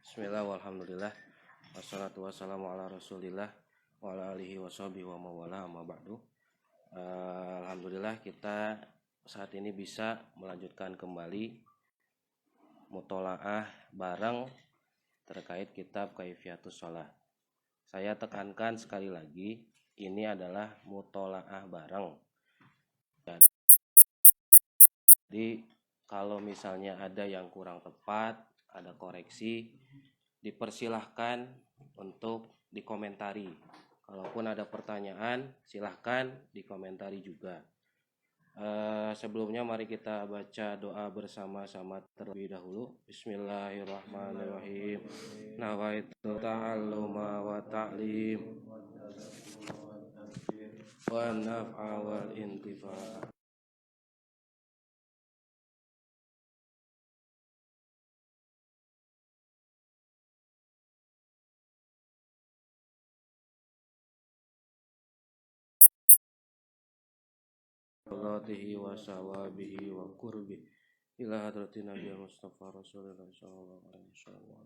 Bismillah walhamdulillah wassalatu wassalamu ala rasulillah wa ala alihi washabihi wa mawala amma ba'du. Alhamdulillah kita saat ini bisa melanjutkan kembali mutolaah bareng terkait kitab Kaifiatus Shalah. Saya tekankan sekali lagi, ini adalah mutolaah bareng. Jadi kalau misalnya ada yang kurang tepat, ada koreksi, dipersilahkan untuk dikomentari. Kalaupun ada pertanyaan, silahkan dikomentari juga. Sebelumnya mari kita baca doa bersama-sama terlebih dahulu. Bismillahirrahmanirrahim. Nawaitu ta'alluma wa ta'lim wa naf'a wal intifa'. Salatihi wa sawabihi wa qurbi ila hadrati Nabi Mustafa Rasulullah sallallahu alaihi wasallam.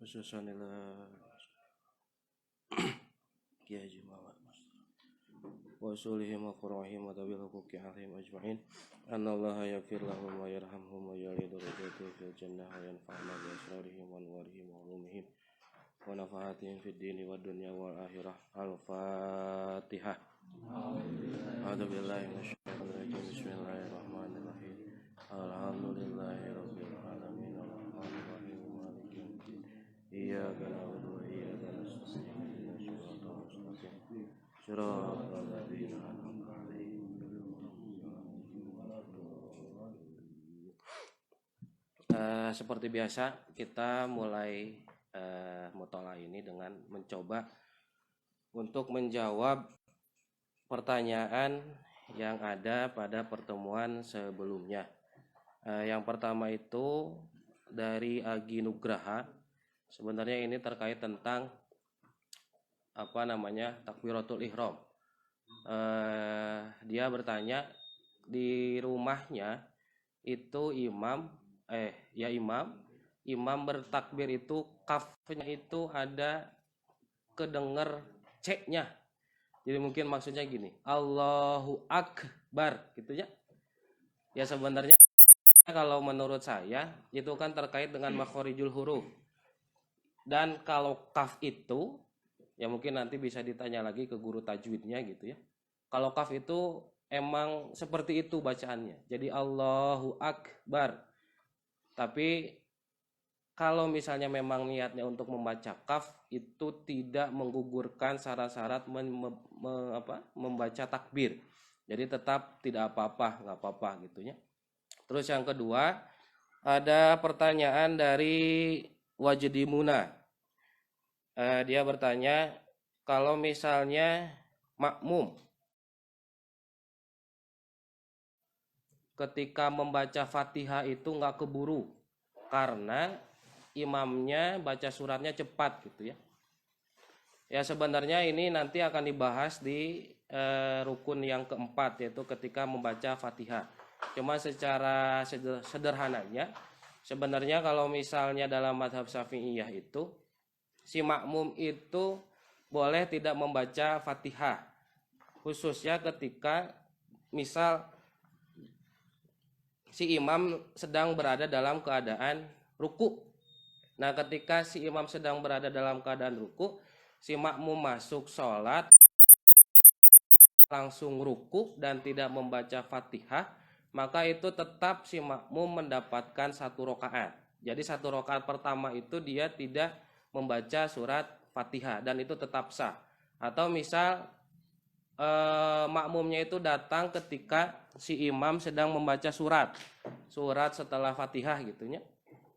Wassalamualaikum Kiai Jumawat wa sulihim wa qurahim wa tabil hukuki alaihim ajma'in. Anallaha yaghfir lahum wa yarhamhum wa yalidu ridatu fil jannah wa yanfa'na bi asrarihim wa anwarihim wa ulumihim wa nafahatihim fid dini wa dunya wal akhirah. Al-Fatihah. A'udzu billahi minasyaitonir rajim. Bismillahirrahmanirrahim. Alhamdulillahi rabbil alamin arrahmanir rahim maliki yaumiddin. Iyyaka na'budu wa iyyaka nasta'in ihdinas siratal mustaqim. Shiratal ladzina an'amta 'alaihim seperti biasa kita mulai mutolaah ini dengan mencoba untuk menjawab pertanyaan yang ada pada pertemuan sebelumnya. Yang pertama itu dari Agi Nugraha. Sebenarnya ini terkait tentang takbiratul ihram. Dia bertanya, di rumahnya itu imam bertakbir itu kafnya itu ada kedenger C-nya. Jadi mungkin maksudnya gini, Allahu Akbar gitu ya. Ya sebenarnya kalau menurut saya itu kan terkait dengan makhorijul huruf. Dan kalau kaf itu ya mungkin nanti bisa ditanya lagi ke guru tajwidnya gitu ya. Kalau kaf itu emang seperti itu bacaannya. Jadi Allahu Akbar. Tapi kalau misalnya memang niatnya untuk membaca kaf itu tidak menggugurkan syarat-syarat membaca takbir. Jadi tetap tidak apa-apa, nggak apa-apa gitu ya. Terus yang kedua ada pertanyaan dari Wajidimuna. Dia bertanya, kalau misalnya makmum ketika membaca Fatihah itu nggak keburu karena imamnya baca suratnya cepat gitu ya. Ya sebenarnya ini nanti akan dibahas di rukun yang keempat, yaitu ketika membaca Fatihah. Cuma secara sederhananya sebenarnya kalau misalnya dalam mazhab Syafi'iyah itu si makmum itu boleh tidak membaca Fatihah, khususnya ketika misal si imam sedang berada dalam keadaan ruku. Nah, ketika si imam sedang berada dalam keadaan ruku, si makmum masuk sholat langsung ruku dan tidak membaca Fatihah, maka itu tetap si makmum mendapatkan satu rakaat. Jadi satu rakaat pertama itu dia tidak membaca surat Fatihah dan itu tetap sah. Atau misal makmumnya itu datang ketika si imam sedang membaca surat setelah Fatihah gitunya.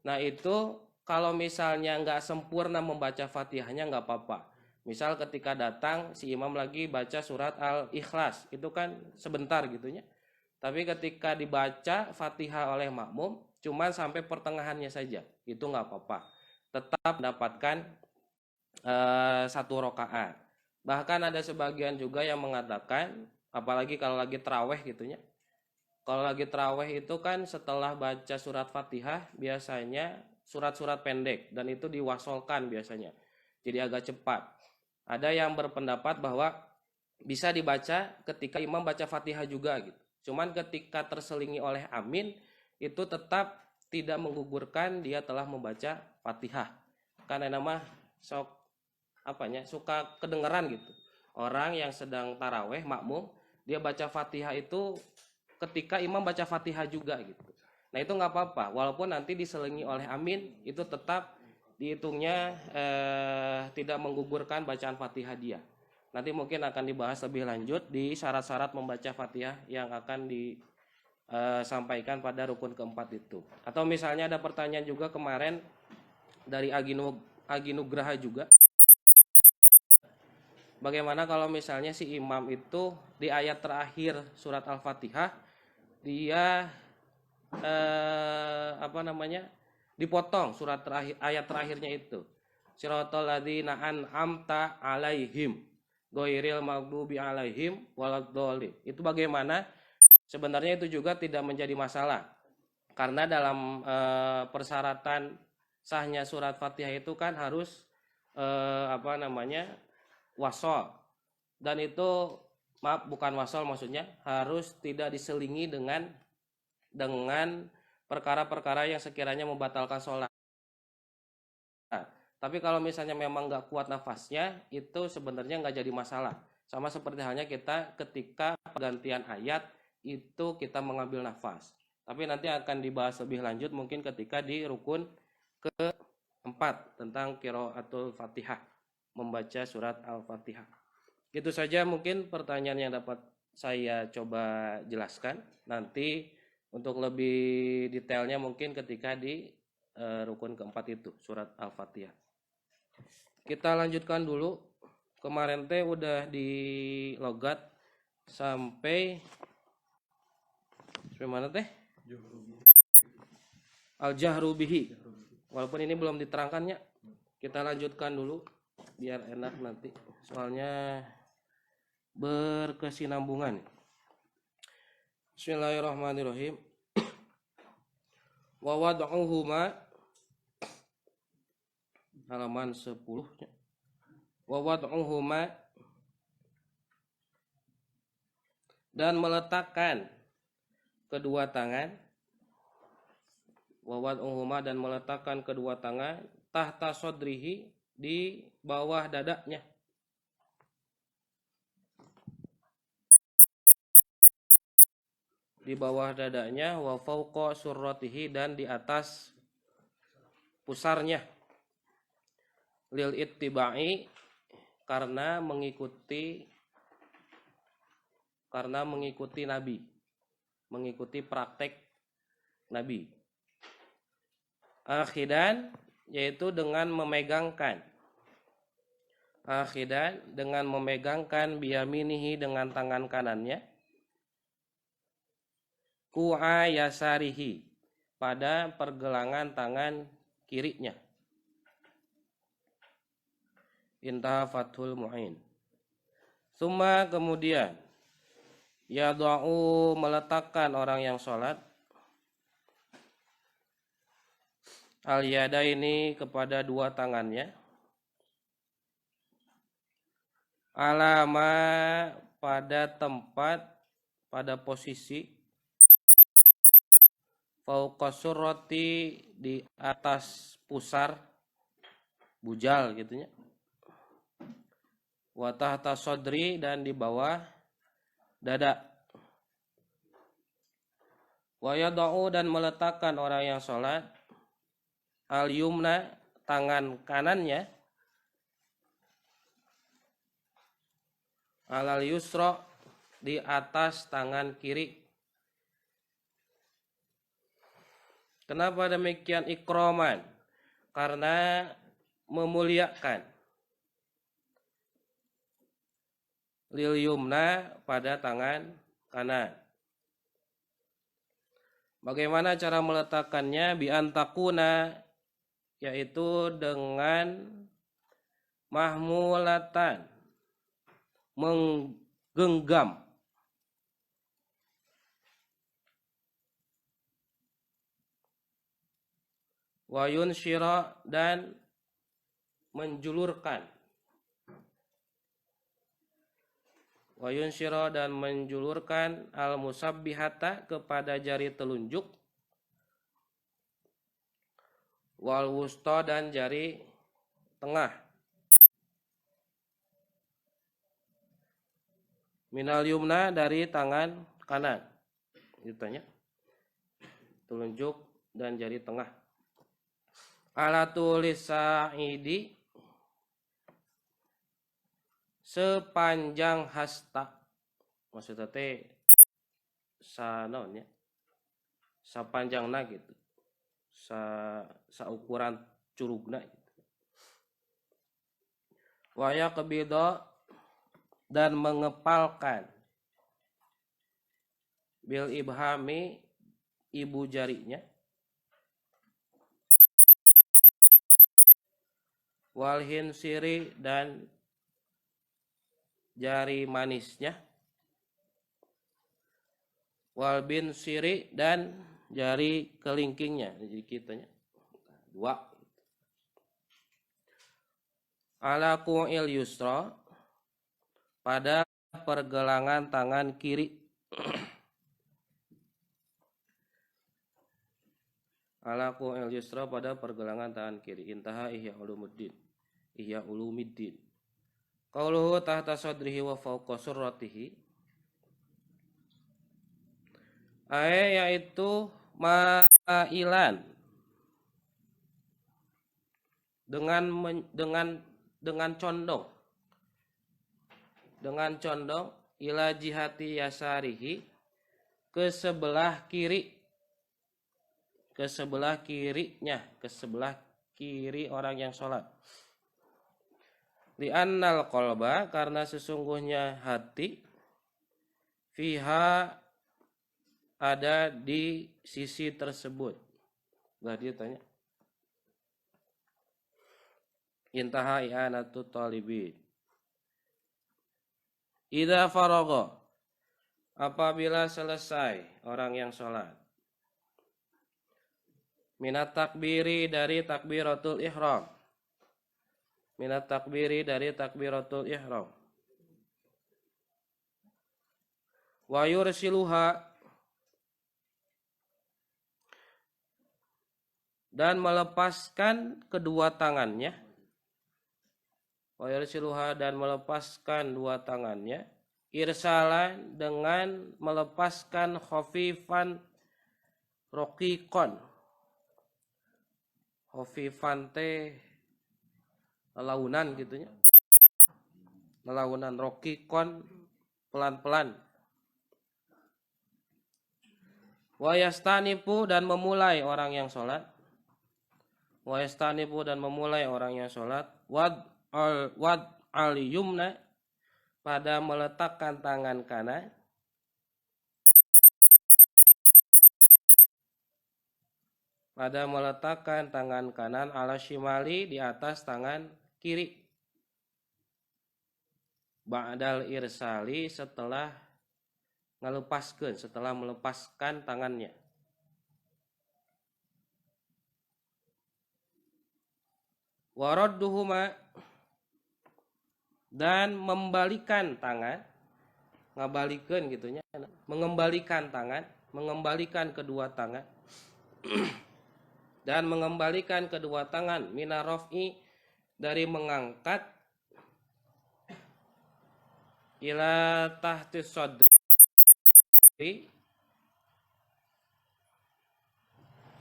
Nah itu kalau misalnya nggak sempurna membaca Fatihahnya nggak apa-apa. Misal ketika datang si imam lagi baca surat Al-Ikhlas, itu kan sebentar gitunya. Tapi ketika dibaca Fatihah oleh makmum cuman sampai pertengahannya saja, itu nggak apa-apa. Tetap mendapatkan satu rakaat. Bahkan ada sebagian juga yang mengatakan, apalagi kalau lagi terawih gitunya. Kalau lagi terawih itu kan setelah baca surat Fatihah biasanya surat-surat pendek dan itu diwasolkan biasanya. Jadi agak cepat. Ada yang berpendapat bahwa bisa dibaca ketika imam baca Fatihah juga gitu. Cuman ketika terselingi oleh amin itu tetap tidak menggugurkan dia telah membaca Fatihah. Karena nama sok apanya suka kedengeran gitu. Orang yang sedang taraweh makmum dia baca Fatihah itu ketika imam baca Fatihah juga gitu. Nah itu nggak apa-apa, walaupun nanti diselingi oleh amin itu tetap dihitungnya tidak menggugurkan bacaan Fatihah dia. Nanti mungkin akan dibahas lebih lanjut di syarat-syarat membaca Fatihah yang akan disampaikan pada rukun keempat itu. Atau misalnya ada pertanyaan juga kemarin dari Aginugraha juga. Bagaimana kalau misalnya si imam itu di ayat terakhir surat Al-Fatihah dia dipotong surat terakhir ayat terakhirnya itu. Siratal ladzina an'amta alaihim ghairil maghdubi alaihim waladdallin. Itu bagaimana? Sebenarnya itu juga tidak menjadi masalah. Karena dalam persyaratan sahnya surat Fatihah itu kan harus wasol. Dan itu bukan wasol maksudnya, harus tidak diselingi dengan perkara-perkara yang sekiranya membatalkan sholat. Tapi kalau misalnya memang nggak kuat nafasnya, itu sebenarnya nggak jadi masalah. Sama seperti halnya kita ketika pergantian ayat, itu kita mengambil nafas. Tapi nanti akan dibahas lebih lanjut mungkin ketika di rukun keempat tentang qiraatul Fatihah, membaca surat Al-Fatihah. Itu saja mungkin pertanyaan yang dapat saya coba jelaskan. Nanti untuk lebih detailnya mungkin ketika di rukun keempat itu, surat Al-Fatihah. Kita lanjutkan dulu. Kemarin teh udah di logat sampai mana teh? Al-jahru bihi. Walaupun ini belum diterangkannya. Kita lanjutkan dulu biar enak nanti. Soalnya berkesinambungan. Bismillahirrahmanirrahim. Wa wad'uhuma halaman 10. Wa wad'uhuma dan meletakkan kedua tangan. Wa wad'uhuma dan meletakkan kedua tangan tahta sodrihi di bawah dadanya. Di bawah dadanya wa fauqa surratihi dan di atas pusarnya. Lil ittiba'i karena mengikuti Nabi, mengikuti praktek Nabi. Akhidan yaitu dengan memegangkan. Akhidan dengan memegangkan biyaminihi dengan tangan kanannya. Ku'a yasarihi pada pergelangan tangan kirinya. Intaha Fathul Mu'in. Summa kemudian yada'u meletakkan orang yang sholat al-yada ini kepada dua tangannya alama pada tempat pada posisi fauqas surrati di atas pusar bujal gitunya. Wa tahta sodri dan di bawah dada. Wa yada'u dan meletakkan orang yang sholat al-yumna tangan kanannya alal yusra di atas tangan kiri. Kenapa demikian ikroman? Karena memuliakan. Lil yumna pada tangan kanan. Bagaimana cara meletakkannya? Bi antakuna yaitu dengan mahmulatan menggenggam. Wa yunsyira dan menjulurkan. Wa yunsyira dan menjulurkan al musabbihata kepada jari telunjuk, wal wusta dan jari tengah, minal yumna dari tangan kanan. Ditanya telunjuk dan jari tengah. Ala tulis sa'idi sepanjang hasta, maksudnya teh sanaon ya, sapanjangna gitu, saukuran curugna gitu. Waya kebido dan mengepalkan, bil ibhami ibu jarinya, walhin siri dan jari manisnya, walbin siri dan jari kelingkingnya. Jadi kitanya dua. Ala ku'il yusra pada pergelangan tangan kiri. Ala ku'il yusra pada pergelangan tangan kiri. Intaha Ihya Ulumuddin. Qauluhu tahta sadrihi wa fawqa surratihi, yaitu ma'ilan dengan condong ila jihati yasarihi ke sebelah kiri orang yang sholat. Li'annal qalba karena sesungguhnya hati fiha ada di sisi tersebut. Nah dia tanya. Intaha i'anatu talibin. Idza faragha apabila selesai orang yang sholat. Minat takbiri dari takbiratul ihram. Minat takbiri dari takbiratul ihram. Wa yursiluha dan melepaskan kedua tangannya. Wa yursiluha dan melepaskan dua tangannya. Irsalan dengan melepaskan khafifan rokikon. Khafifan teh lelaunan gitunya. Lelaunan rokikon pelan-pelan. Wa yastanifu dan memulai orang yang sholat. Wa yastanifu dan memulai orang yang sholat. Wad al yumna pada meletakkan tangan kanan. Pada meletakkan tangan kanan ala shimali di atas tangan kiri. Ba'dal irsali setelah melepaskan tangannya. Waradduhuma dan membalikan tangan, ngabalikeun gitunya, mengembalikan tangan, mengembalikan kedua tangan. Dan mengembalikan kedua tangan minarofi dari mengangkat ila tahti sodri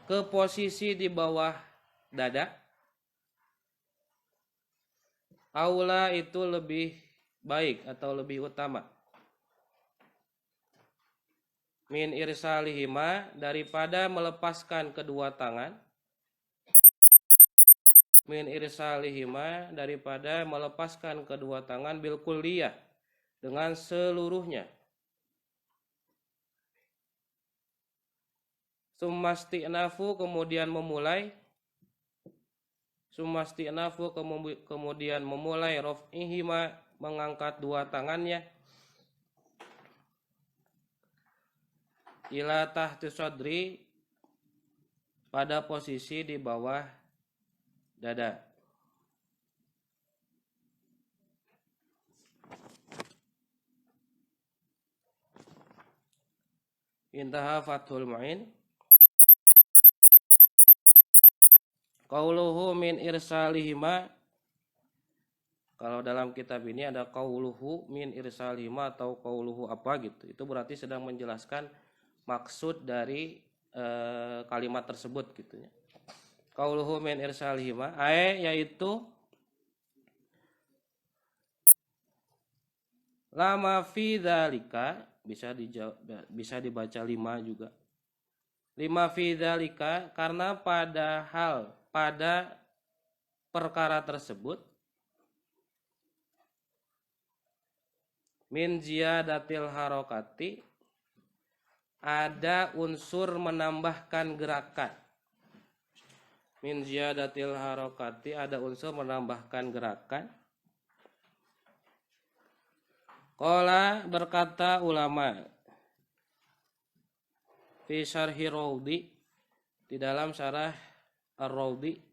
ke posisi di bawah dada. Aula itu lebih baik atau lebih utama. Min irsalihima daripada melepaskan kedua tangan. Min irsalihima daripada melepaskan kedua tangan bil kulliyah dengan seluruhnya. Sumasti'nafu kemudian memulai. Sumasti'nafu kemudian memulai raf'ihima mengangkat dua tangannya ila tahti sodri, pada posisi di bawah dada. Intaha Fathul Mu'in. Qauluhu min irsalihima. Kalau dalam kitab ini ada qauluhu min irsalihima atau qauluhu apa gitu. Itu berarti sedang menjelaskan maksud dari kalimat tersebut gitu ya. Qauluhu min irsalihima yaitu lama fi dzalika, bisa dibaca lima juga. Lima fi dzalika, karena pada perkara tersebut min ziyadatil harokati, ada unsur menambahkan gerakan. Min ziyadatil harokati, ada unsur menambahkan gerakan. Qala, berkata ulama fi syarhi Raudi, di dalam syarah Ar-Raudi,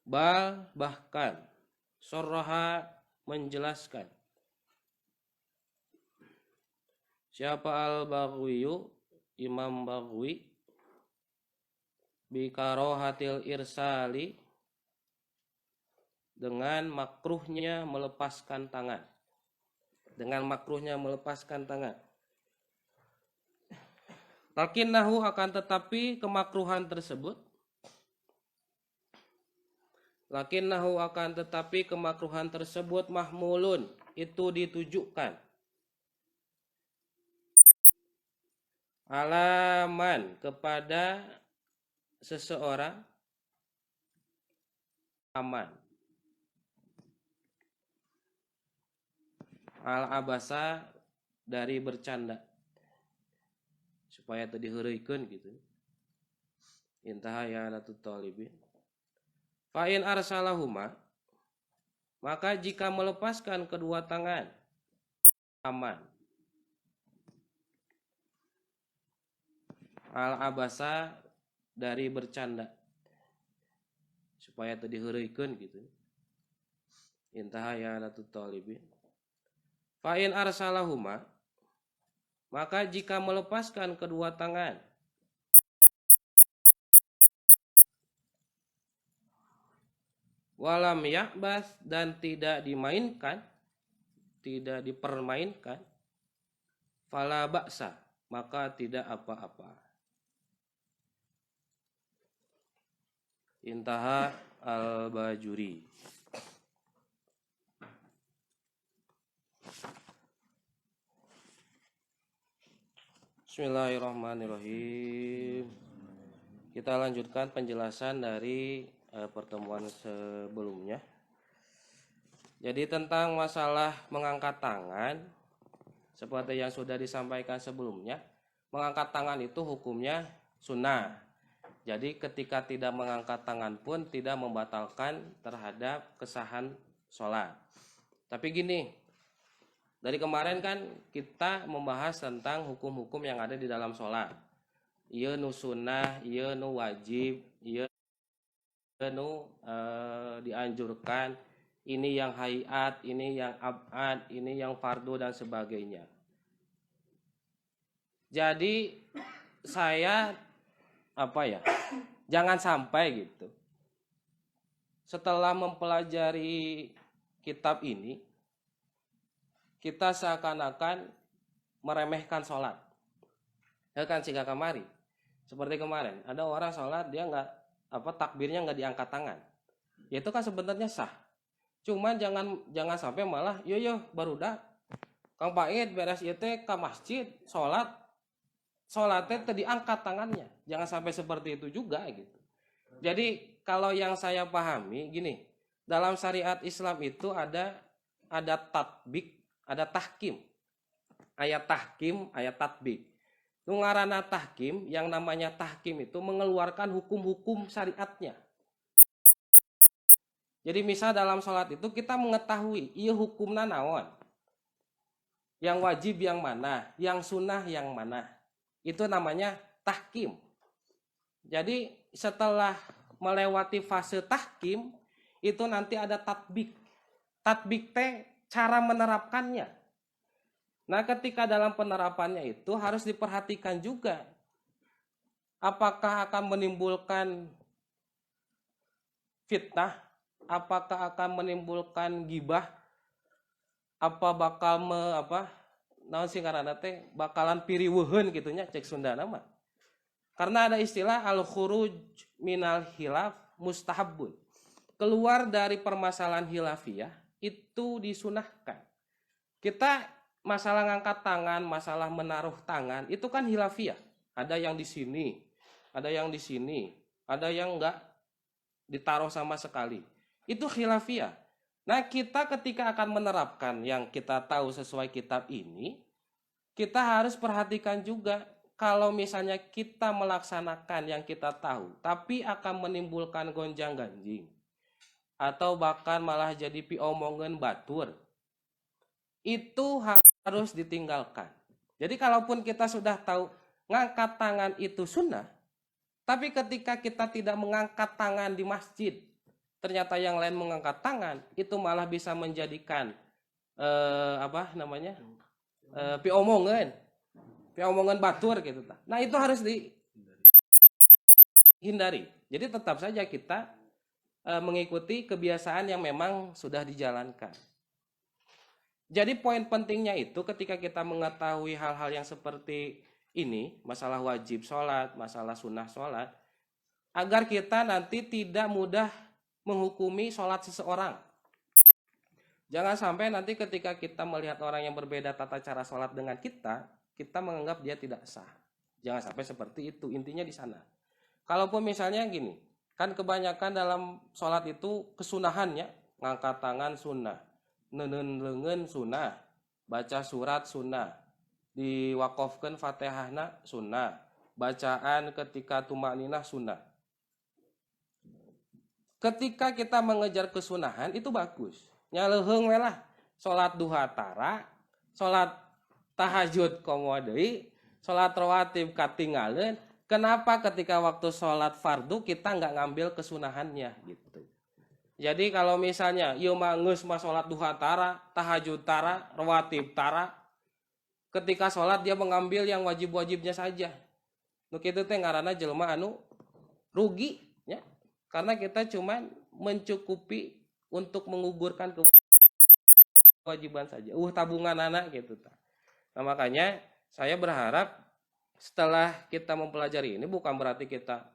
bahkan sorraha, menjelaskan. Siapa Al-Baghawi, Imam Baghawi, bi karohatil irsali, dengan makruhnya melepaskan tangan. Dengan makruhnya melepaskan tangan. Lakinnahu, akan tetapi kemakruhan tersebut. Lakinnahu, akan tetapi kemakruhan tersebut mahmulun, itu ditujukan. Alaman, kepada seseorang aman. Al-abasa, dari bercanda, supaya tadi heureuikeun gitu. Intaha ya latut talibin. Fa in arsalahuma, maka jika melepaskan kedua tangan aman. Al-abasa, dari bercanda, supaya tadi heureuikeun gitu. Intaha ya latut talibin. Fa in arsalahuma, maka jika melepaskan kedua tangan walam ya'bas, dan tidak dimainkan, tidak dipermainkan, fala ba'sa, maka tidak apa-apa. Intaha Al-Bajuri. Bismillahirrahmanirrahim. Kita lanjutkan penjelasan dari pertemuan sebelumnya. Jadi tentang masalah mengangkat tangan, seperti yang sudah disampaikan sebelumnya, mengangkat tangan itu hukumnya sunnah. Jadi ketika tidak mengangkat tangan pun tidak membatalkan terhadap kesahan sholat. Tapi gini, dari kemarin kan kita membahas tentang hukum-hukum yang ada di dalam sholat. Ieu nu sunnah, ieu nu wajib, ieu nu dianjurkan, ini yang hayat, ini yang abad, ini yang fardu dan sebagainya. Jadi saya jangan sampai gitu. Setelah mempelajari kitab ini, kita seakan-akan meremehkan sholat. Ya kan jika kemari, seperti kemarin, ada orang sholat dia takbirnya nggak diangkat tangan. Ya itu kan sebenarnya sah. Cuman jangan sampai malah yo barudak Kang Paid beres ieu teh ka masjid sholatnya teh diangkat tangannya. Jangan sampai seperti itu juga gitu. Jadi kalau yang saya pahami gini, dalam syariat Islam itu ada tatbik, ada tahkim. Ayat tahkim, ayat tatbik. Nu ngaranna tahkim, yang namanya tahkim itu mengeluarkan hukum-hukum syariatnya. Jadi misal dalam sholat itu kita mengetahui iya hukumna naon, yang wajib yang mana, yang sunnah yang mana. Itu namanya tahkim. Jadi setelah melewati fase tahkim, itu nanti ada tatbik. Tatbik teh cara menerapkannya. Nah ketika dalam penerapannya itu harus diperhatikan juga. Apakah akan menimbulkan fitnah? Apakah akan menimbulkan gibah? Apa bakal naon sih ngaranna teh bakalan piriweuheun gitunya cek Sundana mah. Karena ada istilah al-khuruj minal hilaf mustahabun. Keluar dari permasalahan hilafiyah itu disunahkan. Kita masalah ngangkat tangan, masalah menaruh tangan itu kan hilafiyah. Ada yang di sini, ada yang di sini, ada yang enggak ditaruh sama sekali. Itu khilafiyah. Nah, kita ketika akan menerapkan yang kita tahu sesuai kitab ini, kita harus perhatikan juga kalau misalnya kita melaksanakan yang kita tahu, tapi akan menimbulkan gonjang-ganjing atau bahkan malah jadi piomongan batur, itu harus ditinggalkan. Jadi kalaupun kita sudah tahu ngangkat tangan itu sunnah, tapi ketika kita tidak mengangkat tangan di masjid, ternyata yang lain mengangkat tangan, itu malah bisa menjadikan piomongan batur gitu. Nah itu harus dihindari. Jadi tetap saja kita mengikuti kebiasaan yang memang sudah dijalankan. Jadi poin pentingnya itu ketika kita mengetahui hal-hal yang seperti ini, masalah wajib sholat, masalah sunnah sholat, agar kita nanti tidak mudah menghukumi sholat seseorang. Jangan sampai nanti ketika kita melihat orang yang berbeda tata cara sholat dengan kita menganggap dia tidak sah. Jangan sampai seperti itu, intinya di sana. Kalaupun misalnya gini, kan kebanyakan dalam sholat itu kesunahannya, ngangkat tangan sunnah, neun leungeun sunnah, baca surat sunnah, diwakofkeun Fatihahna sunnah, bacaan ketika tumakninah sunnah. Ketika kita mengejar kesunahan itu bagus. Nya leuheung we lah. Salat duha tara, salat tahajud komo deui, salat rawatib katinggaleun. Kenapa ketika waktu salat fardu kita nggak ngambil kesunahannya gitu. Jadi kalau misalnya ieu mah geus mah salat duha tara, tahajud tara, rawatib tara, ketika salat dia mengambil yang wajib-wajibnya saja. Nu kitu teh ngaranna jelema anu rugi nya. Karena kita cuma mencukupi untuk mengugurkan kewajiban saja. Tabungan anak gitu. Nah makanya saya berharap setelah kita mempelajari ini bukan berarti kita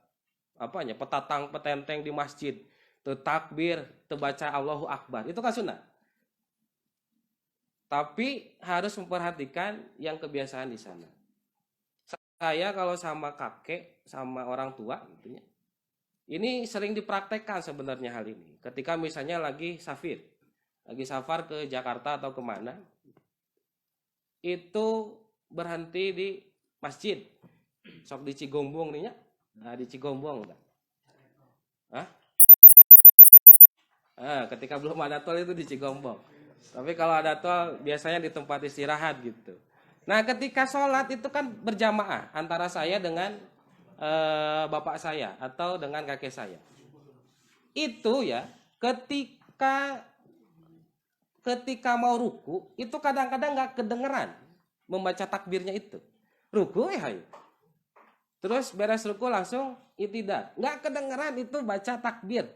petatang petenteng di masjid, takbir, baca Allahu Akbar. Itu kan sunnah. Tapi harus memperhatikan yang kebiasaan di sana. Saya kalau sama kakek, sama orang tua gitu ya. Ini sering dipraktekkan sebenarnya hal ini. Ketika misalnya lagi safar ke Jakarta atau kemana, itu berhenti di masjid. Sok di Cigombong nih ya. Nah, di Cigombong. Ketika belum ada tol itu di Cigombong. Tapi kalau ada tol biasanya di tempat istirahat gitu. Nah ketika sholat itu kan berjamaah antara saya dengan bapak saya atau dengan kakek saya. Itu ya ketika mau ruku itu kadang-kadang nggak kedengeran membaca takbirnya itu. Ruku hayu. Terus beres ruku langsung itidal. Nggak kedengeran itu baca takbir.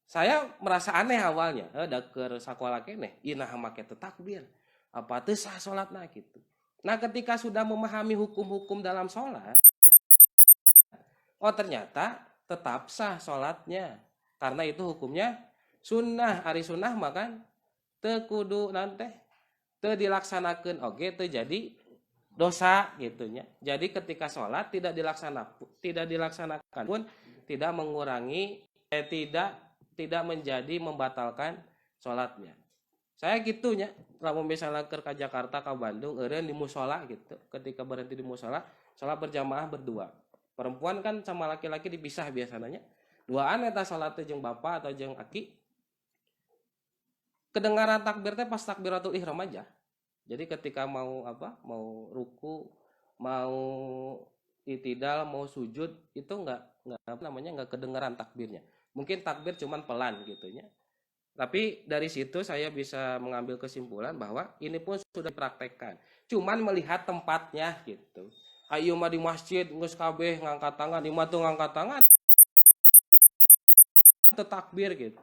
Saya merasa aneh awalnya. Daker sakola keneh, inah make takbir. Apa teu sah salatna gitu. Nah ketika sudah memahami hukum-hukum dalam sholat, ternyata tetap sah sholatnya. Karena itu hukumnya sunnah. Ari sunnah makan teu kudu nanti teu dilaksanakeun oge teu jadi dosa gitunya. Jadi ketika sholat tidak dilaksanakan pun tidak mengurangi tidak menjadi membatalkan sholatnya. Saya gitunya, lamun misalnya ke Jakarta ke Bandung, eureun di musola gitu. Ketika berhenti di musola, sholat berjamaah berdua. Perempuan kan sama laki-laki dipisah biasanya. duaan eta salat teh jeung bapa atau jeung aki kedengaran takbir teh pas takbiratul ihram aja. Jadi ketika mau mau ruku, mau itidal, mau sujud itu nggak kedengaran takbirnya. Mungkin takbir cuman pelan gitu ya. Tapi dari situ saya bisa mengambil kesimpulan bahwa ini pun sudah dipraktekkan. Cuman melihat tempatnya gitu. Ayo mah di masjid geus kabeh ngangkat tangan, di mah tuh ngangkat tangan teu takbir gitu.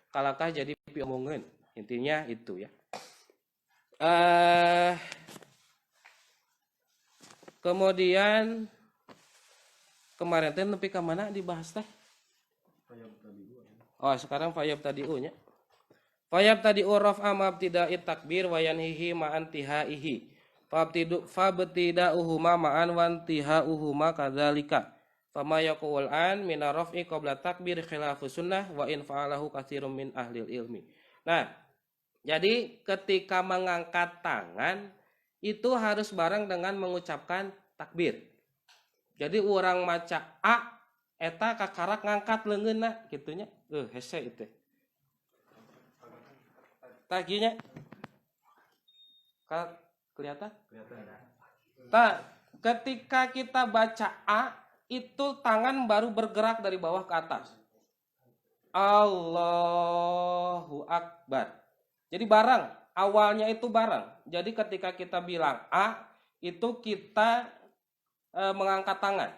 Kalakah jadi piomongkeun. Intinya itu ya. Kemudian kemarin teh nepi ka mana dibahas teh? Oh, sekarang fayab tadi'u nya. Fayab tadi'u raf'a mabtida'it takbir wa yanhihi ma'an tihaihi. Fabtida'uhuma ma'an wa intihauhuma kadzalika. Fama yaqul an min raf'i qabla takbir khilafu sunnah wa in fa'alahu katsirun min ahlil ilmi. Nah, jadi ketika mengangkat tangan itu harus bareng dengan mengucapkan takbir. Jadi orang maca A eta kakarak ngangkat leungeunna kitunya. Hese itu. Taginya. Kelihatan? Ketika kita baca A itu tangan baru bergerak dari bawah ke atas. Allahu Akbar. Jadi bareng, awalnya itu bareng. Jadi ketika kita bilang A, itu kita mengangkat tangan.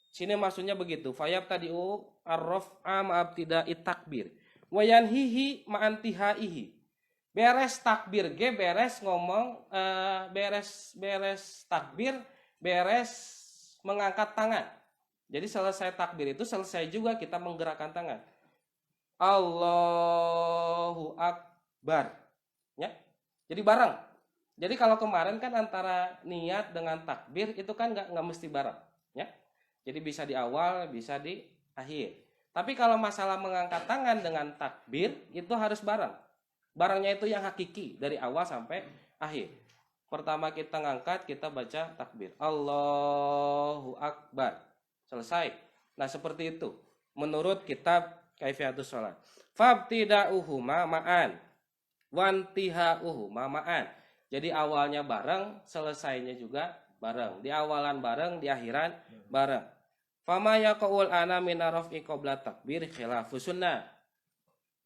Sini maksudnya begitu. Fayab tadi'u ar-raf'a ma'abtida'it takbir. Wayanhihi ma'antihaihi. Beres takbir ge, beres ngomong, beres takbir, beres mengangkat tangan. Jadi selesai takbir itu selesai juga kita menggerakkan tangan. Allahu Akbar. Ya. Jadi bareng. Jadi kalau kemarin kan antara niat dengan takbir itu kan nggak mesti bareng. Ya. Jadi bisa di awal, bisa di akhir. Tapi kalau masalah mengangkat tangan dengan takbir itu harus bareng. Barangnya itu yang hakiki dari awal sampai akhir. Pertama kita ngangkat, kita baca takbir. Allahu Akbar. Selesai. Nah seperti itu. Menurut kitab Kaifiyatus Shalah. Fabtida'uhuma ma'an. Wantihauhuma ma'an. Jadi awalnya bareng, selesainya juga bareng. Di awalan bareng, di akhiran bareng. Fama yaqul ana min raf'i qabla takbir khilafu sunnah.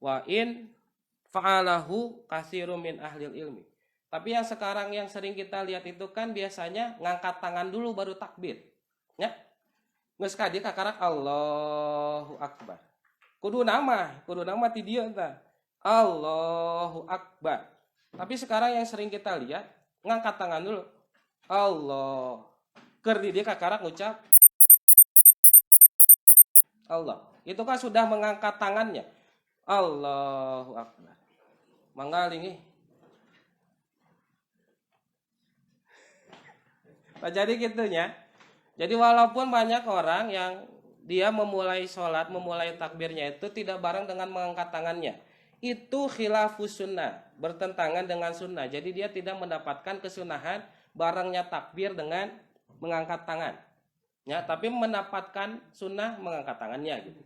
Wa in fa'alahu katsirun min ahlil ilmi. Tapi yang sekarang yang sering kita lihat itu kan biasanya ngangkat tangan dulu baru takbir. Ya. Geus kadi kakarak Allahu Akbar. Kudu nama ti dieu tah. Allahu Akbar. Tapi sekarang yang sering kita lihat ngangkat tangan dulu. Allah. Keur di dieu kakarak ngucap Allah. Itu kan sudah mengangkat tangannya. Allahu Akbar. Mangga lingi. Nah, jadi gitunya. Jadi walaupun banyak orang yang dia memulai sholat, memulai takbirnya itu tidak bareng dengan mengangkat tangannya. Itu khilafus sunnah, bertentangan dengan sunnah. Jadi dia tidak mendapatkan kesunahan barengnya takbir dengan mengangkat tangan. Ya, tapi mendapatkan sunnah mengangkat tangannya gitu.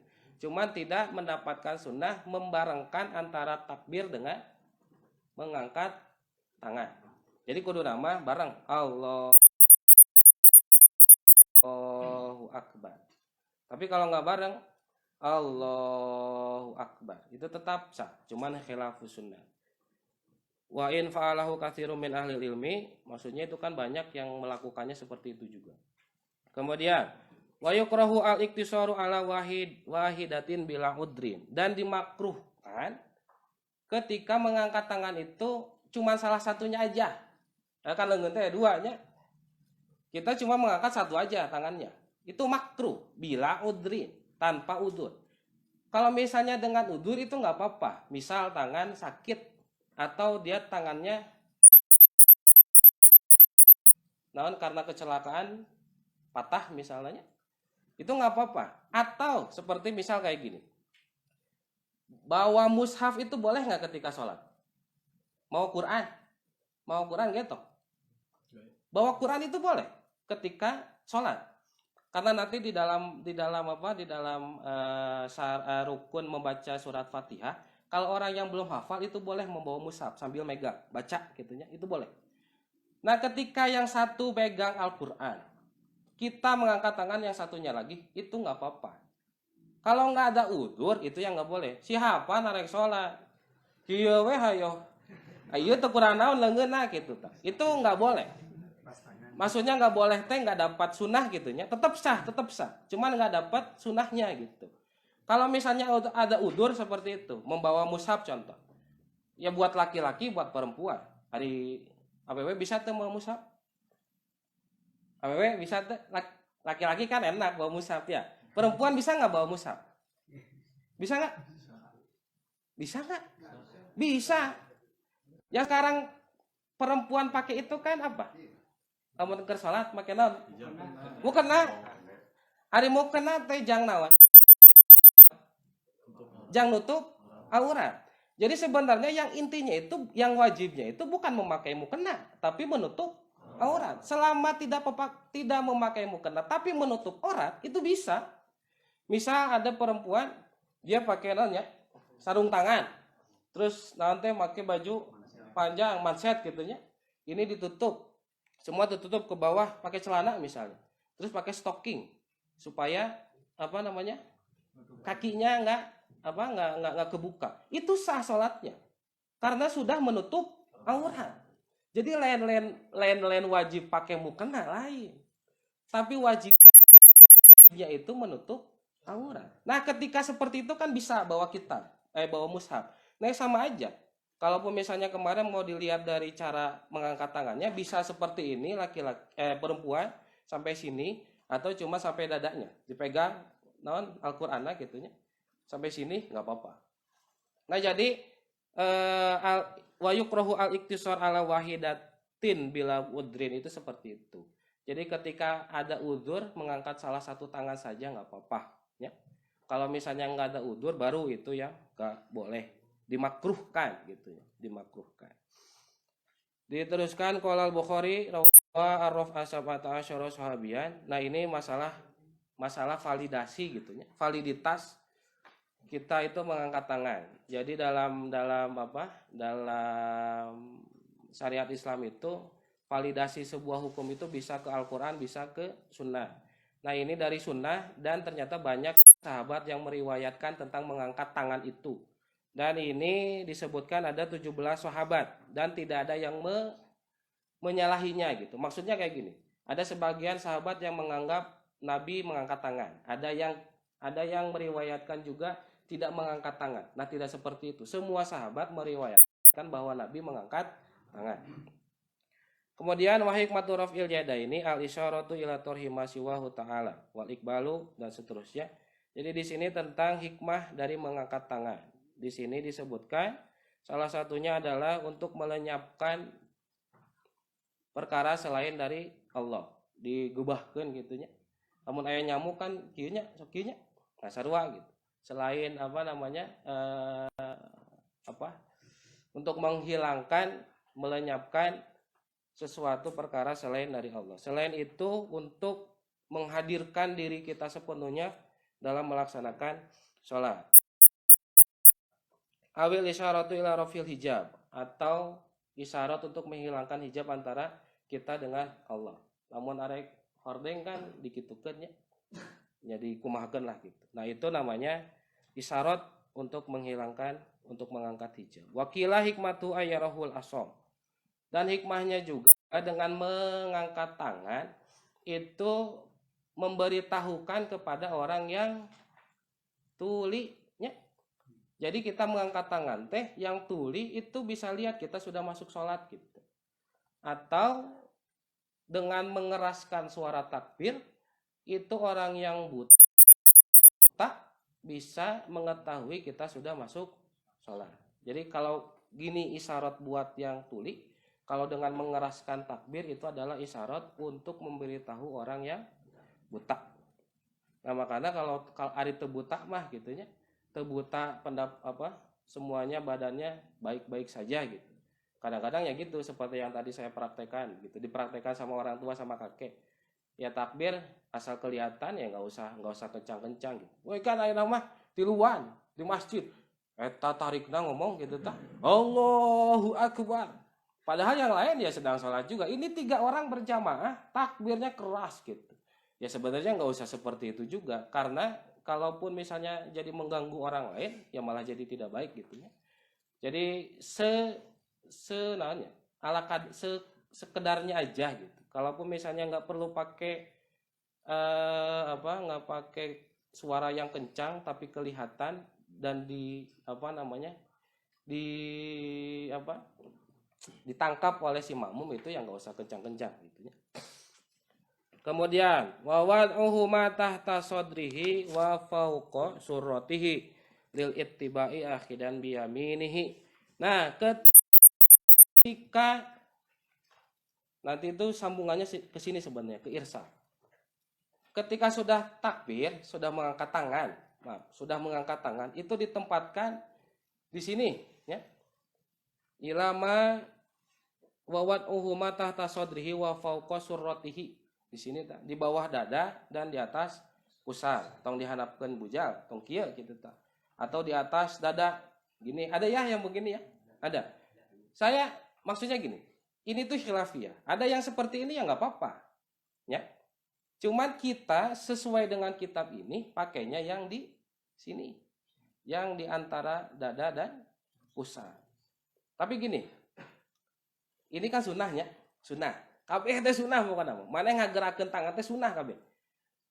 Cuman tidak mendapatkan sunnah membarengkan antara takbir dengan mengangkat tangan. Jadi kudu nama bareng Allahu Akbar. Tapi kalau nggak bareng Allahu Akbar itu tetap sah, cuman khilafus sunnah. Wa in fa'alahu katsirun min ahli ilmi, maksudnya itu kan banyak yang melakukannya seperti itu juga. Kemudian wa yukrahu al-iktisaru ala wahidatin bila udrin, dan dimakruhkan ketika mengangkat tangan itu cuma salah satunya aja. Nah, kan leungeun teh duanya. Kita cuma mengangkat satu aja tangannya. Itu makruh bila udrin, tanpa udur. Kalau misalnya dengan udur itu nggak apa-apa. Misal tangan sakit atau dia tangannya karena kecelakaan patah misalnya, itu nggak apa-apa. Atau seperti misal kayak gini, bawa mushaf itu boleh nggak ketika sholat? Mau Quran gitu. Bawa Quran itu boleh ketika sholat. Karena nanti di dalam rukun membaca surat Fatihah, kalau orang yang belum hafal itu boleh membawa mushaf sambil megang, baca gitunya, itu boleh. Nah, ketika yang satu pegang Al-Qur'an, kita mengangkat tangan yang satunya lagi, itu nggak apa-apa. Kalau nggak ada udur, itu yang nggak boleh. Siapa narek sholat? Kieu we hayo. Ayo teu kurang naon leungeunna gitu tah. Itu nggak boleh. Maksudnya nggak boleh teh nggak dapat sunnah gitunya. Tetap sah, tetap sah. Cuman nggak dapat sunnahnya gitu. Kalau misalnya ada udur seperti itu, membawa mushaf contoh. Ya buat laki-laki, buat perempuan. Hari AWW bisa tuh bawa mushaf? AWW bisa tuh? Laki-laki kan enak bawa mushaf ya. Perempuan bisa nggak bawa mushaf? Bisa nggak? Bisa nggak? Bisa. Yang sekarang perempuan pakai itu kan apa? Kamu keur salat make naon? Mukena. Ari mukena teh jang naon? Jang nutup aurat. Jadi sebenarnya yang intinya itu, yang wajibnya itu bukan memakai mukena, tapi menutup aurat. Selama tidak memakai mukena tapi menutup aurat, itu bisa. Misal ada perempuan dia pakai naon ya? Sarung tangan. Terus nanti pakai baju panjang manset gitunya. Ini ditutup. Semua tertutup ke bawah pakai celana misalnya. Terus pakai stocking supaya apa namanya? Kakinya enggak kebuka. Itu sah salatnya. Karena sudah menutup aurat. Jadi lain wajib pakai mukena lain. Tapi wajibnya itu menutup aurat. Nah, ketika seperti itu kan bisa bawa kitab, bawa mushaf. Nah, sama aja. Kalaupun misalnya kemarin mau dilihat dari cara mengangkat tangannya, bisa seperti ini perempuan sampai sini atau cuma sampai dadanya, dipegang naon Al-Qur'ana gitunya. Sampai sini nggak apa-apa. Nah, jadi wa yukrahu al-iktisar ala wahidatin bila udrin itu seperti itu. Jadi ketika ada udzur mengangkat salah satu tangan saja nggak apa-apa ya. Kalau misalnya nggak ada udzur baru itu ya nggak boleh. Dimakruhkan gitu ya, dimakruhkan. Diteruskan qala al-Bukhari rawa arraf asabata asyara sahabian. Nah, ini masalah validasi gitu ya. Validitas kita itu mengangkat tangan. Jadi dalam syariat Islam itu validasi sebuah hukum itu bisa ke Al-Qur'an, bisa ke sunnah. Nah, ini dari sunnah dan ternyata banyak sahabat yang meriwayatkan tentang mengangkat tangan itu. Dan ini disebutkan ada 17 sahabat dan tidak ada yang menyalahinya gitu. Maksudnya kayak gini. Ada sebagian sahabat yang menganggap Nabi mengangkat tangan. Ada yang meriwayatkan juga tidak mengangkat tangan. Nah, tidak seperti itu. Semua sahabat meriwayatkan bahwa Nabi mengangkat tangan. Kemudian wa hikmatu raf'il yadaini al-isyaratu ila tarhima siwahu ta'ala wal iqbalu dan seterusnya. Jadi di sini tentang hikmah dari mengangkat tangan. Di sini disebutkan salah satunya adalah untuk melenyapkan perkara selain dari Allah, digubahkeun gitunya. Namun aya nyamuk kan kieu nya, sok kieu nya. Nah, sarua gitu. Selain untuk menghilangkan, melenyapkan sesuatu perkara selain dari Allah. Selain itu untuk menghadirkan diri kita sepenuhnya dalam melaksanakan sholat. Awil isyaratu ila rafil hijab, atau isyarat untuk menghilangkan hijab antara kita dengan Allah. Namun arek hordeng kan dikitukeun nya. Jadi kumahakeun lah gitu. Nah, itu namanya isyarat untuk menghilangkan, untuk mengangkat hijab. Wakilah hikmatu ayyarahul asom. Dan hikmahnya juga dengan mengangkat tangan itu memberitahukan kepada orang yang tuli. Jadi kita mengangkat tangan teh yang tuli itu bisa lihat kita sudah masuk sholat gitu. Atau dengan mengeraskan suara takbir itu orang yang buta bisa mengetahui kita sudah masuk sholat. Jadi kalau gini isyarat buat yang tuli, kalau dengan mengeraskan takbir itu adalah isyarat untuk memberitahu orang yang buta. Nah, makanya kalau ari teu buta mah gitunya, terbuta semuanya badannya baik-baik saja gitu. Kadang-kadang ya gitu seperti yang tadi saya praktekkan gitu, dipraktekkan sama orang tua sama kakek. Ya takbir asal kelihatan ya nggak usah kencang-kencang gitu. Woi kan ayeuna mah tiluan di masjid. Eta tarikna ngomong gitu tah. Allahu Akbar. Padahal yang lain ya sedang sholat juga. Ini 3 orang berjamaah, takbirnya keras gitu. Ya sebenarnya nggak usah seperti itu juga. Karena kalaupun misalnya jadi mengganggu orang lain, ya malah jadi tidak baik gitu ya. Jadi senanya sekedarnya aja gitu. Kalaupun misalnya nggak perlu pakai nggak pakai suara yang kencang tapi kelihatan dan di ditangkap oleh si makmum itu yang nggak usah kencang-kencang gitu ya. Kemudian wawad'uhu ma tahta sadrihi wa fawqa surratihi lil ittiba'i akhidan biyaminihi. Nah, ketika nanti itu sambungannya ke sini sebenarnya ke irsal. Ketika sudah takbir, sudah mengangkat tangan, itu ditempatkan di sini ya. Ilama wawad'uhu ma tahta sadrihi wa fawqa surratihi. Di sini di bawah dada dan di atas pusar. Tong dihanapkeun bujal, tong kieu gitu tah. Atau di atas dada. Gini, ada ya yang begini ya? Ada. Saya maksudnya gini. Ini tuh khilafiyah. Ada yang seperti ini ya nggak apa-apa. Ya. Cuman kita sesuai dengan kitab ini pakainya yang di sini. Yang di antara dada dan pusar. Tapi gini. Ini kan sunnahnya, sunnah. Kabeh teh sunnah bukan apa. Mana ngagerakeun tangan teh sunnah kabeh.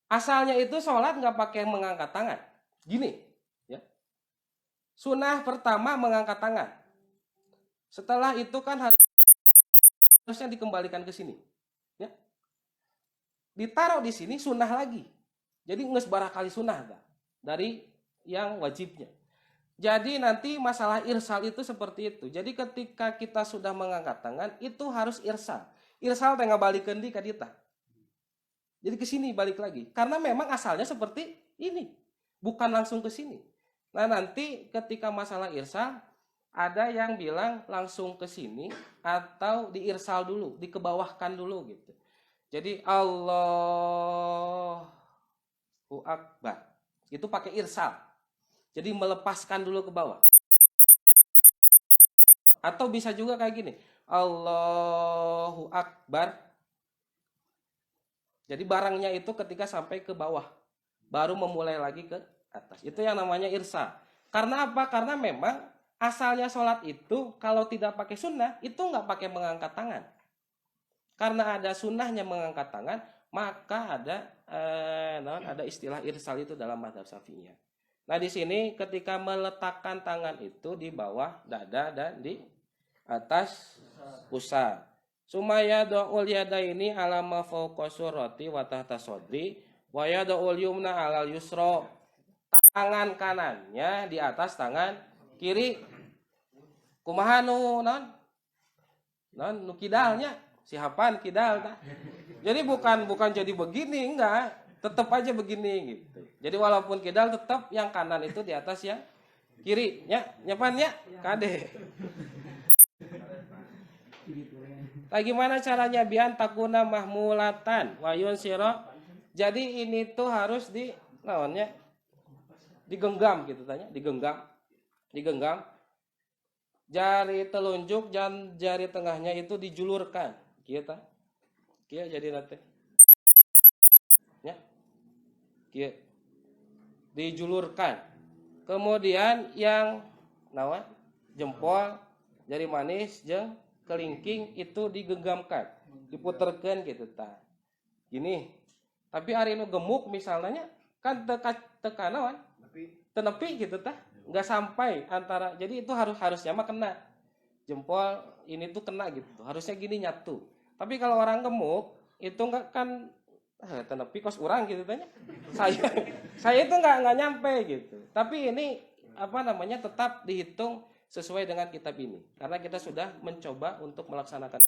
Asalnya itu sholat nggak pakai mengangkat tangan. Gini, ya. Sunnah pertama mengangkat tangan. Setelah itu kan harusnya dikembalikan ke sini, ya. Ditaruh di sini sunnah lagi. Jadi nges barakali sunnah kan? Dari yang wajibnya. Jadi nanti masalah irsal itu seperti itu. Jadi ketika kita sudah mengangkat tangan itu harus irsal. Irsal tengah balikan di kadita. Jadi ke sini balik lagi. Karena memang asalnya seperti ini. Bukan langsung ke sini. Nah nanti ketika masalah irsal, ada yang bilang langsung ke sini atau diirsal dulu, dikebawahkan dulu gitu. Jadi Allahu Akbar. Itu pakai irsal. Jadi melepaskan dulu ke bawah. Atau bisa juga kayak gini. Allahu Akbar. Jadi barangnya itu ketika sampai ke bawah. Baru memulai lagi ke atas. Itu yang namanya irsal. Karena apa? Karena memang asalnya sholat itu kalau tidak pakai sunnah itu nggak pakai mengangkat tangan. Karena ada sunnahnya mengangkat tangan, maka ada istilah irsal itu dalam mazhab Syafi'iyah. Nah di sini ketika meletakkan tangan itu di bawah dada dan di atas pusar. Sumaya do'ul yadaini ala ma fawqa surrati wa tahta sadri wa yad'ul yumna alal yusra. Tangan kanannya di atas tangan kiri. Kumaha nu nu kidalnya sihapan kidal tah. Jadi bukan jadi begini enggak, tetap aja begini gitu. Jadi walaupun kidal tetap yang kanan itu di atas yang kiri nya nyapan ya kade. Nah, gimana caranya bian takuna mahmulatan wayun siro. Jadi ini tuh harus digenggam gitu tanya, digenggam. Jari telunjuk dan jari tengahnya itu dijulurkan. Kieu jadi nanti. Ya. Kieu. Dijulurkan. Kemudian yang jempol, jari manis jeung kelingking itu digenggamkan, diputerkan gitu ta. Gini. Tapi hari nu gemuk misalnya kan tekanan tenepi gitu ta. Enggak sampai antara. Jadi itu harusnya mah kena. Jempol ini tuh kena gitu. Harusnya gini nyatu. Tapi kalau orang gemuk itu enggak kan tenepi kos urang gitu tanya. Saya itu enggak nyampe gitu. Tapi ini tetap dihitung sesuai dengan kitab ini. Karena kita sudah mencoba untuk melaksanakan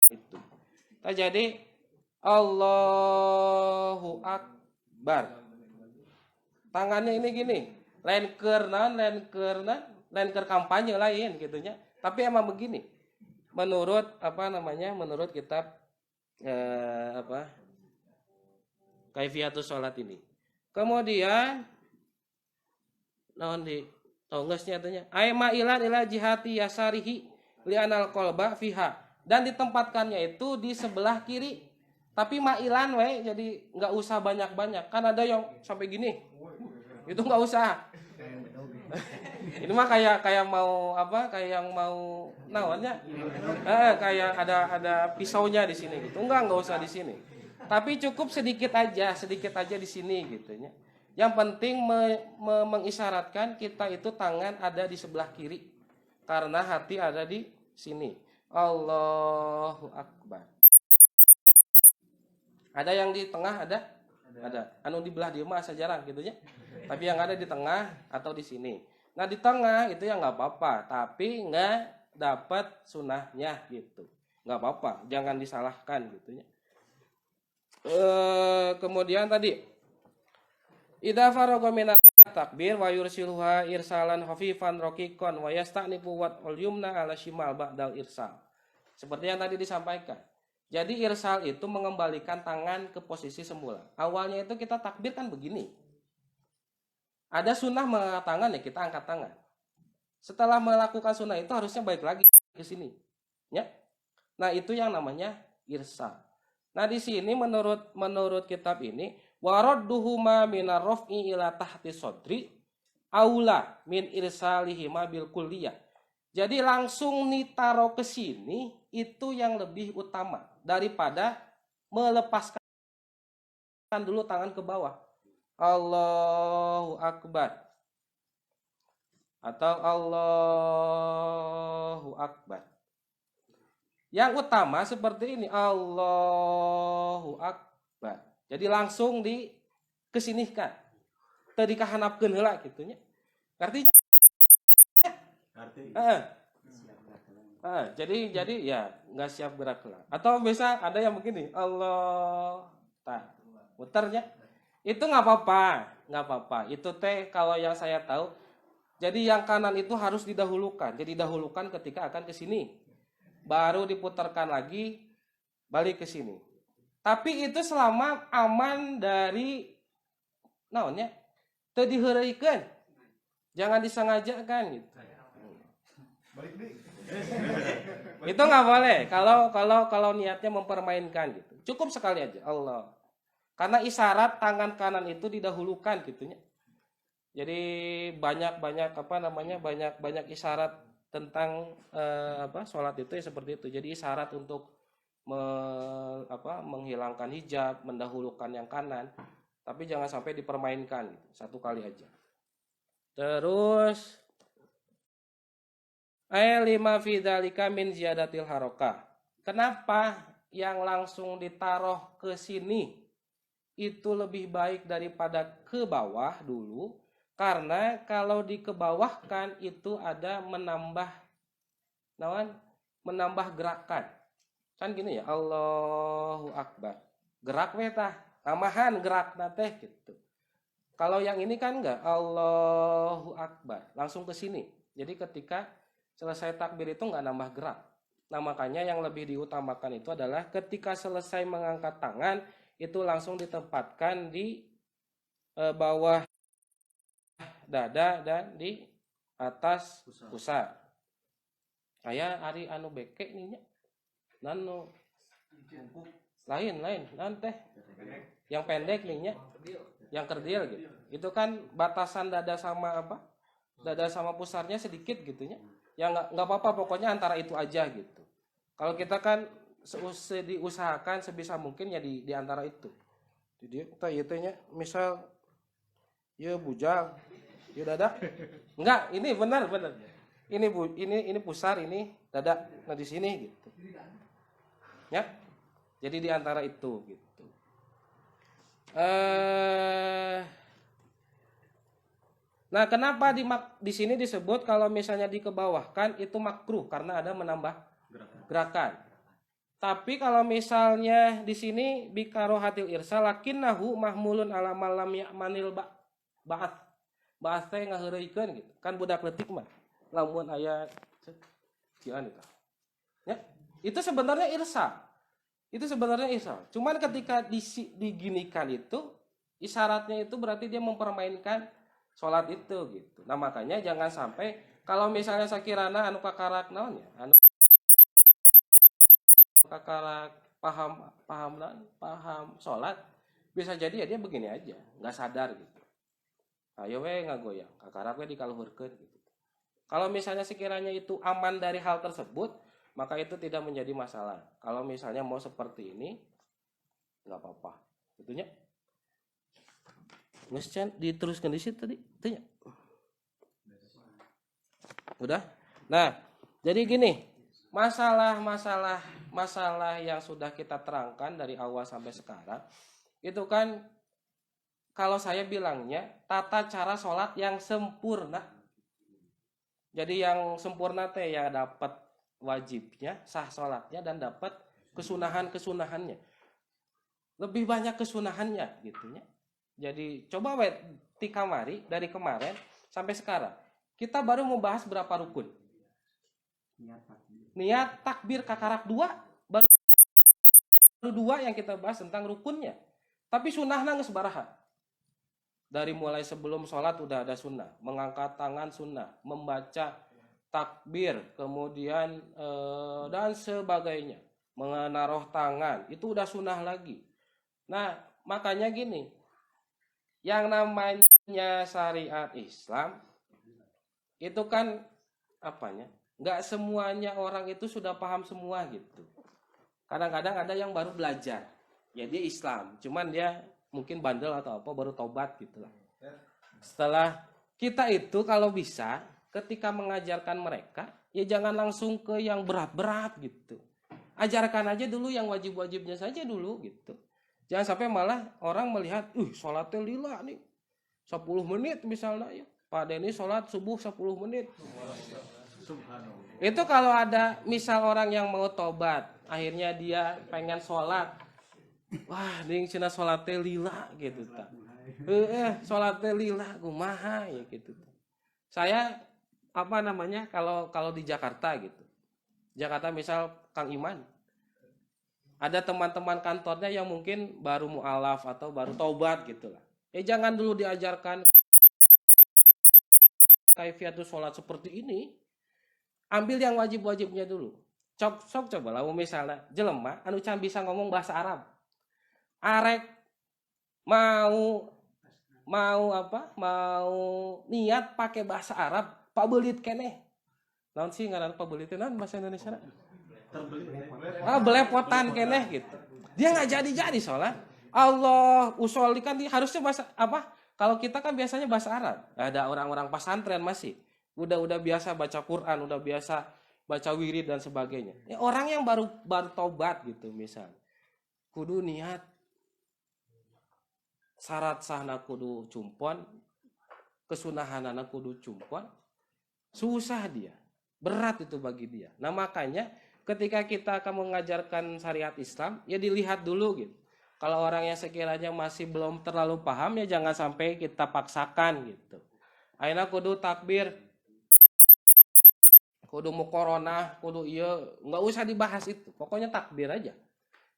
itu. Nah, jadi Allahu Akbar. Tangannya ini gini. Lain ker kampanye lain gitunya. Tapi emang begini. Menurut menurut kitab kaifiatus sholat ini. Kemudian naon di geusnya tanya ay mailan ila jihati yasarihi li anal qalba fiha, dan ditempatkannya itu di sebelah kiri. Tapi mailan we, jadi nggak usah banyak-banyak. Kan ada yang sampai gini. Itu nggak usah. Ini mah kayak mau apa? Kayak yang mau naonnya? Kayak ada pisaunya di sini gitu. Enggak usah di sini. Tapi cukup sedikit aja di sini gitu ya. Yang penting mengisyaratkan kita itu tangan ada di sebelah kiri karena hati ada di sini. Allahu Akbar. Ada yang di tengah ada. Anu di belah dia mah asa jarang gitu ya. Tapi yang ada di tengah atau di sini. Nah di tengah itu ya nggak apa-apa, tapi nggak dapat sunahnya gitu. Nggak apa-apa, jangan disalahkan gitu ya. Kemudian tadi idza faragha minat takbir wa yursiluha irsalan khafifan raqiqan wa yasta'nifu wal yumna ala shimal ba'dal irsal. Seperti yang tadi disampaikan. Jadi irsal itu mengembalikan tangan ke posisi semula. Awalnya itu kita takbir kan begini. Ada sunnah mengangkat tangan ya kita angkat tangan. Setelah melakukan sunnah itu harusnya balik lagi ke sini. Ya. Nah itu yang namanya irsal. Nah di sini menurut kitab ini waradduhuma minar raf'i ila tahti sodri aula min irsalihima bil kulliyah. Jadi langsung nitaro ke sini itu yang lebih utama daripada melepaskan dulu tangan ke bawah. Allahu Akbar. Atau Allahu Akbar. Yang utama seperti ini. Allahu Akbar. Jadi langsung dikesinihkan. Tadi kahanapkeun heula kitu nya. Artinya jadi ya nggak siap gerak lah. Atau bisa ada yang begini, Allah, muternya, itu nggak apa-apa. Itu teh kalau yang saya tahu, jadi yang kanan itu harus didahulukan. Jadi dahulukan ketika akan ke sini, baru diputarkan lagi, balik ke sini. Tapi itu selama aman dari, naonnya, teu diheureuikeun, jangan disengajakan gitu. Itu nggak boleh kalau niatnya mempermainkan gitu. Cukup sekali aja Allah. Karena isyarat tangan kanan itu didahulukan gitunya. Jadi banyak isyarat tentang sholat itu ya seperti itu. Jadi isyarat untuk menghilangkan hijab, mendahulukan yang kanan. Tapi jangan sampai dipermainkan gitu. Satu kali aja. Terus lima fi dzalika min ziyadatil harokah. Kenapa yang langsung ditaruh ke sini itu lebih baik daripada ke bawah dulu? Karena kalau dikebawahkan itu ada menambah gerakan. Kan gini ya, Allahu Akbar. Gerak we tah, tamahan gerak teh gitu. Kalau yang ini kan enggak, Allahu Akbar, langsung ke sini. Jadi ketika selesai takbir itu nggak nambah gerak. Nah makanya yang lebih diutamakan itu adalah ketika selesai mengangkat tangan itu langsung ditempatkan di bawah dada dan di atas pusar. Kayak ari anu beke nih nya. Nanu lain nanti yang pendek nih nya. Yang kerdil gitu. Itu kan batasan dada sama apa? Dada sama pusarnya sedikit gitu nya. Ya nggak apa-apa pokoknya antara itu aja gitu. Kalau kita kan diusahakan sebisa mungkin ya di antara itu. Jadi kita nya misal ya bujang, ya dada. Enggak, ini benar. Ini pusar, ini dada. Nah di sini gitu. Ya. Jadi di antara itu gitu. Nah, kenapa di sini disebut kalau misalnya dikebawahkan itu makruh karena ada menambah gerakan. Tapi kalau misalnya di sini bikarohatil irsal lakinnahu mahmulun ala malam ya'manil ba'ats. Ba'ats teh ngaheureuikeun gitu. Kan budak leutik mah. Lamun aya cian itu. Ya. Itu sebenarnya irsal. Itu sebenarnya Islam. Cuman ketika diginikan itu, isyaratnya itu berarti dia mempermainkan sholat itu gitu. Nah makanya jangan sampai kalau misalnya sakirana anu kakarak naon ya, anu kakarak paham paham paham sholat, bisa jadi ya dia begini aja, nggak sadar gitu. Ayo we ngagoyang, kakarak we dikaluhurkeun gitu. Kalau misalnya sekiranya itu aman dari hal tersebut, maka itu tidak menjadi masalah. Kalau misalnya mau seperti ini, nggak apa-apa. Itunya. Nge diteruskan di situ tadi, itunya. Udah? Nah, jadi gini, masalah yang sudah kita terangkan dari awal sampai sekarang, itu kan kalau saya bilangnya tata cara sholat yang sempurna. Jadi yang sempurna teh ya dapat wajibnya, sah sholatnya dan dapat kesunahannya. Lebih banyak kesunahannya gitunya. Jadi coba we ti kamari dari kemarin sampai sekarang. Kita baru membahas berapa rukun? Niat takbir kakarak 2 baru 2 yang kita bahas tentang rukunnya. Tapi sunnahna geus baraha? Dari mulai sebelum sholat udah ada sunnah, mengangkat tangan sunnah, membaca takbir, kemudian dan sebagainya, menaruh tangan, itu udah sunnah lagi. Nah makanya gini, yang namanya syariat Islam itu kan apanya? Nggak semuanya orang itu sudah paham semua gitu. Kadang-kadang ada yang baru belajar, ya dia Islam, cuman dia mungkin bandel atau apa baru tobat gitulah. Setelah kita itu kalau bisa ketika mengajarkan mereka ya jangan langsung ke yang berat-berat gitu. Ajarkan aja dulu yang wajib-wajibnya saja dulu gitu. Jangan sampai malah orang melihat, sholatnya lila nih 10 menit misalnya ya. Pak Denny sholat subuh 10 menit. Itu kalau ada misal orang yang mau tobat, akhirnya dia pengen sholat. Wah, ding cina sholatnya lila gitu tak. Sholatnya lila kumaha ya gitu. Saya kalau di Jakarta gitu. Jakarta misal Kang Iman. Ada teman-teman kantornya yang mungkin baru mualaf atau baru taubat gitu lah. Jangan dulu diajarkan kaifiatus sholat seperti ini. Ambil yang wajib-wajibnya dulu. Sok coba lah misalnya jelema anu can bisa ngomong bahasa Arab. Arek mau niat pakai bahasa Arab pabelit keneh. Naon sih ngaran pabelit naon bahasa Indonesia? Belepotan keneh gitu. Dia nggak jadi sholat. Allah usul kan harusnya bahasa apa? Kalau kita kan biasanya bahasa Arab. Ada orang-orang pesantren masih udah biasa baca Quran, udah biasa baca wirid dan sebagainya. Ya, orang yang baru taubat gitu misal. Kudu niat syarat sahna kudu cumpon, kesunahanana kudu cumpon, susah dia, berat itu bagi dia. Nah makanya ketika kita akan mengajarkan syariat Islam, ya dilihat dulu gitu. Kalau orang yang sekiranya masih belum terlalu paham, ya jangan sampai kita paksakan gitu. Ayeuna kudu takbir, kudu muqaronah, kudu iya, nggak usah dibahas itu. Pokoknya takbir aja.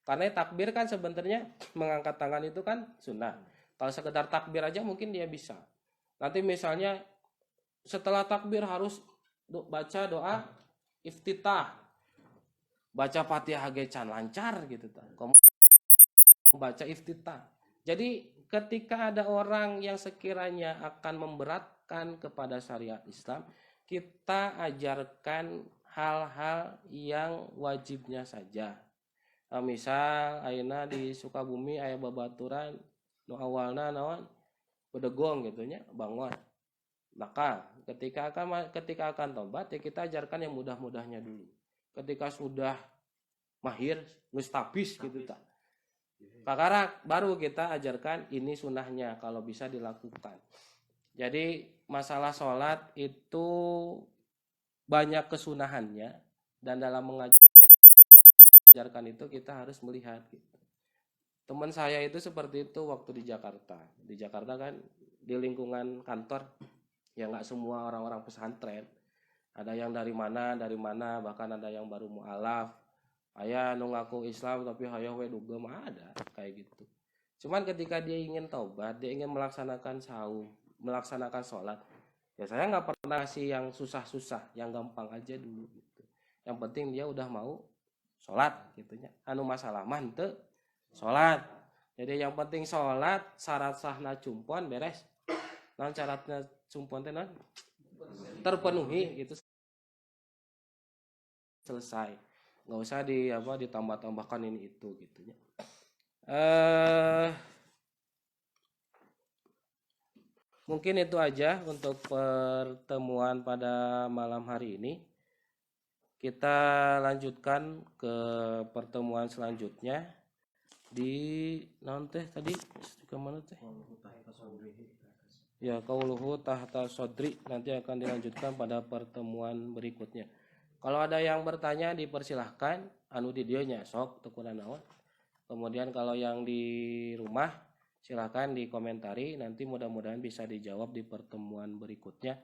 Karena takbir kan sebenarnya mengangkat tangan itu kan sunnah. Kalau sekedar takbir aja mungkin dia bisa. Nanti misalnya setelah takbir harus baca doa iftitah. Baca Fatihah ge can lancar gitu ta. Kamu baca iftitah. Jadi ketika ada orang yang sekiranya akan memberatkan kepada syariat Islam, kita ajarkan hal-hal yang wajibnya saja. Misal ayeuna di Sukabumi aya babaturan nu awalna naon bedegong gitu nya bangun. Maka ketika akan tobat ya kita ajarkan yang mudah-mudahnya dulu. Ketika sudah mahir mustabis gitu tak. Kakarak baru kita ajarkan ini sunahnya kalau bisa dilakukan. Jadi masalah sholat itu banyak kesunahannya dan dalam mengajarkan itu kita harus melihat gitu. Teman saya itu seperti itu waktu di Jakarta. Di Jakarta kan di lingkungan kantor ya nggak semua orang-orang pesantren. Ada yang dari mana, bahkan ada yang baru mualaf, Aya nu ngaku Islam tapi hayang we dugem ada kayak gitu. Cuman ketika dia ingin taubat, dia ingin melaksanakan saum, melaksanakan sholat, ya saya nggak pernah kasih yang susah-susah, yang gampang aja dulu gitu. Yang penting dia udah mau sholat gitunya. Anu masalah mantep sholat. Jadi yang penting sholat, syarat sahna cumpon beres. Non syaratnya cumpon teh non terpenuhi gitu selesai. Nggak usah ditambah-tambahkan ini itu gitunya. Mungkin itu aja untuk pertemuan pada malam hari ini. Kita lanjutkan ke pertemuan selanjutnya di teh tadi ke mana teh? Ya, qauluhu tahta sodri nanti akan dilanjutkan pada pertemuan berikutnya. Kalau ada yang bertanya dipersilahkan anu di dionya sok tukuran naon. Kemudian kalau yang di rumah silahkan dikomentari, nanti mudah-mudahan bisa dijawab di pertemuan berikutnya.